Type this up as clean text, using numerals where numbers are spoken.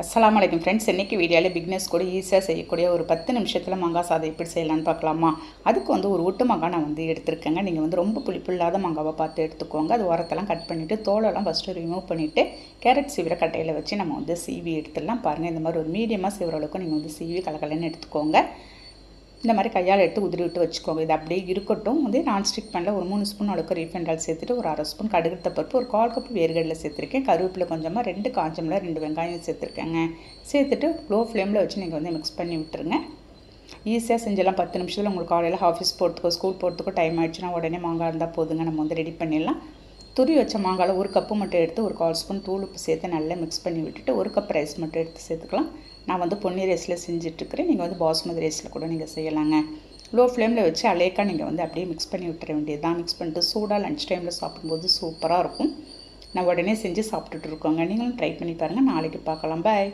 அஸ்ஸலாமு அலைக்கும் ஃப்ரெண்ட்ஸ். இன்றைக்கி வீடியோவில் பிக்னஸ் கூட ஈஸியாக செய்யக்கூடிய ஒரு 10 நிமிஷத்தில் மாங்காய் சாதம் எப்படி செய்யலான்னு பார்க்கலாமா. அதுக்கு ஒரு ஒட்டு மாங்காய் நான் எடுத்திருக்கேங்க. நீங்கள் ரொம்ப புளிப்பு இல்லாத மாங்காவை பார்த்து எடுத்துக்கோங்க. அது ஓரத்தெல்லாம் கட் பண்ணிவிட்டு தோலெல்லாம் ஃபஸ்ட்டு ரிமூவ் பண்ணிவிட்டு கேரட் சீவிர கட்டையில் வச்சு நம்ம சீவி எடுத்துடலாம். பாருங்கள், இந்த மாதிரி ஒரு மீடியமாக சீவிர அளவுக்கு நீங்கள் சீவி கலக்கலன்னு எடுத்துக்கோங்க. இந்த மாதிரி கையால் எடுத்து உதிரி விட்டு வச்சுக்கோங்க. இது அப்படியே இருக்கட்டும். நான்ஸ்டிக் பேனில் ஒரு 3 ஸ்பூன் அளவுக்கு ரீஃபைண்ட் ஆயில் சேர்த்துட்டு ஒரு அரை ஸ்பூன் கடுகு பருப்பு, ஒரு 1/4 கப் வேர்க்கடலை சேர்த்துருக்கேன். கருவேப்பிலை கொஞ்சமாக, 2 காஞ்ச மிளகாய், 2 வெங்காயம் சேர்த்துருக்கேங்க. சேர்த்துட்டு லோ ஃப்ளேமில் வச்சு நீங்கள் மிக்ஸ் பண்ணி விட்டுருங்க. ஈஸியாக செஞ்சலாம். 10 நிமிஷத்தில் உங்களுக்கு காலையில் ஆஃபீஸ் போகிறதுக்கோ ஸ்கூல் போகிறதுக்கோ டைம் ஆகிடுச்சுன்னா உடனே மாங்காய் இருந்தால் போதுங்க. நம்ம ரெடி பண்ணிடலாம். துரி வச்ச மாங்காயில் ஒரு கப்பு மட்டும் எடுத்து ஒரு 1/4 ஸ்பூன் தூள் உப்பு சேர்த்து நல்லா மிக்ஸ் பண்ணி விட்டுட்டு 1 கப் ரைஸ் மட்டும் எடுத்து சேர்த்துக்கலாம். நான் பொன்னி ரைஸில் செஞ்சிட்ருக்கிறேன். நீங்கள் பாஸ்மதி ரைஸில் கூட நீங்கள் செய்யலாங்க. லோ ஃப்ளேமில் வச்சு அலேக்கா நீங்கள் அப்படியே மிக்ஸ் பண்ணி விட்டுற வேண்டியது தான். மிக்ஸ் பண்ணிட்டு சூடாக லன்ச் டைமில் சாப்பிடும்போது சூப்பராக இருக்கும். நான் உடனே செஞ்சு சாப்பிட்டுட்டு இருக்கோங்க. நீங்களும் ட்ரை பண்ணி பாருங்கள். நாளைக்கு பார்க்கலாம். பாய்.